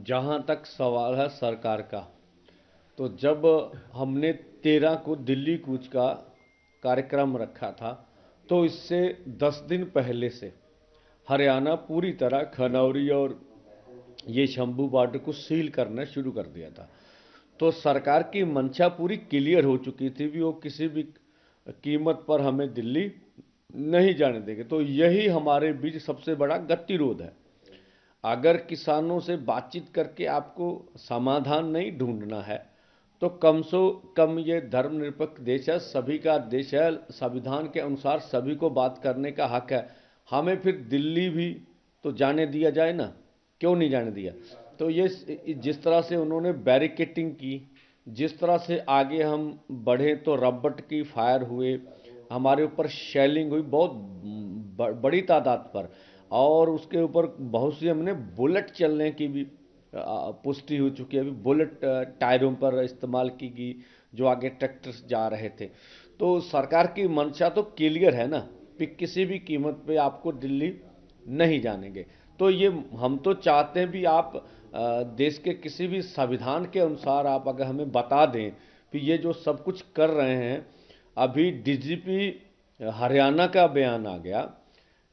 जहाँ तक सवाल है सरकार का, तो जब हमने 13 को दिल्ली कूच का कार्यक्रम रखा था, तो इससे 10 दिन पहले से हरियाणा पूरी तरह खनौरी और ये शंभू बॉर्डर को सील करना शुरू कर दिया था। तो सरकार की मंशा पूरी क्लियर हो चुकी थी भी वो किसी भी कीमत पर हमें दिल्ली नहीं जाने देंगे। तो यही हमारे बीच सबसे बड़ा गतिरोध है। अगर किसानों से बातचीत करके आपको समाधान नहीं ढूंढना है, तो कम से कम ये धर्मनिरपेक्ष देश है, सभी का देश है, संविधान के अनुसार सभी को बात करने का हक है। हमें फिर दिल्ली भी तो जाने दिया जाए ना, क्यों नहीं जाने दिया? तो ये जिस तरह से उन्होंने बैरिकेटिंग की, जिस तरह से आगे हम बढ़े तो रबट की फायर हुए, हमारे ऊपर शेलिंग हुई बहुत बड़ी तादाद पर, और उसके ऊपर बहुत सी हमने बुलेट चलने की भी पुष्टि हो चुकी है। अभी बुलेट टायरों पर इस्तेमाल की गई जो आगे ट्रैक्टर्स जा रहे थे। तो सरकार की मंशा तो क्लियर है ना कि किसी भी कीमत पे आपको दिल्ली नहीं जानेंगे। तो ये हम तो चाहते हैं भी आप देश के किसी भी संविधान के अनुसार आप अगर हमें बता दें कि ये जो सब कुछ कर रहे हैं। अभी डीजीपी हरियाणा का बयान आ गया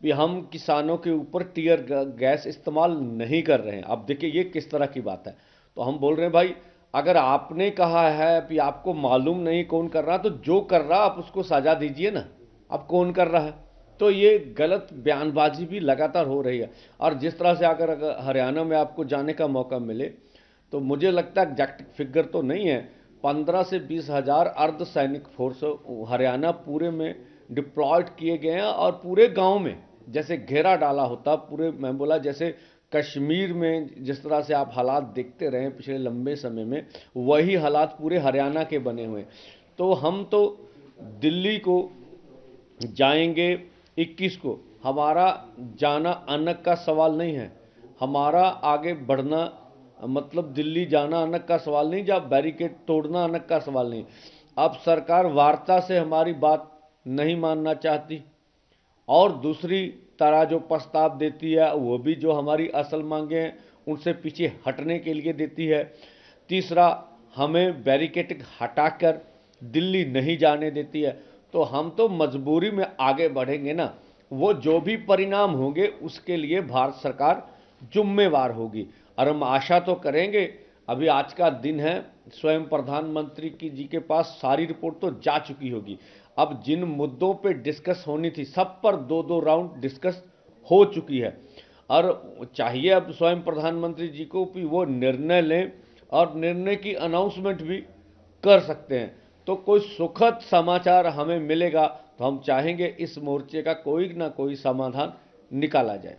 कि हम किसानों के ऊपर टीयर गैस इस्तेमाल नहीं कर रहे हैं। अब देखिए ये किस तरह की बात है। तो हम बोल रहे हैं भाई, अगर आपने कहा है कि आपको मालूम नहीं कौन कर रहा, तो जो कर रहा आप उसको सजा दीजिए ना। अब कौन कर रहा है? तो ये गलत बयानबाजी भी लगातार हो रही है। और जिस तरह से अगर हरियाणा में आपको जाने का मौका मिले, तो मुझे लगता है एग्जैक्ट फिगर तो नहीं है, 15 से 20 हजार अर्धसैनिक फोर्स हरियाणा पूरे में डिप्लॉयड किए गए हैं। और पूरे गांव में जैसे घेरा डाला होता पूरे, मैं बोला जैसे कश्मीर में जिस तरह से आप हालात देखते रहे पिछले लंबे समय में, वही हालात पूरे हरियाणा के बने हुए। तो हम तो दिल्ली को जाएंगे 21 को। हमारा जाना अनक का सवाल नहीं है, हमारा आगे बढ़ना मतलब दिल्ली जाना अनक का सवाल नहीं, जब बैरिकेड तोड़ना अनक का सवाल नहीं। अब सरकार वार्ता से हमारी बात नहीं मानना चाहती, और दूसरी तरह जो प्रस्ताव देती है वो भी जो हमारी असल मांगे हैं उनसे पीछे हटने के लिए देती है। तीसरा, हमें बैरिकेड हटाकर दिल्ली नहीं जाने देती है। तो हम तो मजबूरी में आगे बढ़ेंगे ना, वो जो भी परिणाम होंगे उसके लिए भारत सरकार जुम्मेवार होगी। और हम आशा तो करेंगे, अभी आज का दिन है, स्वयं प्रधानमंत्री की जी के पास सारी रिपोर्ट तो जा चुकी होगी। अब जिन मुद्दों पे डिस्कस होनी थी सब पर दो दो राउंड डिस्कस हो चुकी है। और चाहिए अब स्वयं प्रधानमंत्री जी को कि वो निर्णय लें, और निर्णय की अनाउंसमेंट भी कर सकते हैं। तो कोई सुखद समाचार हमें मिलेगा तो हम चाहेंगे इस मोर्चे का कोई ना कोई समाधान निकाला जाए।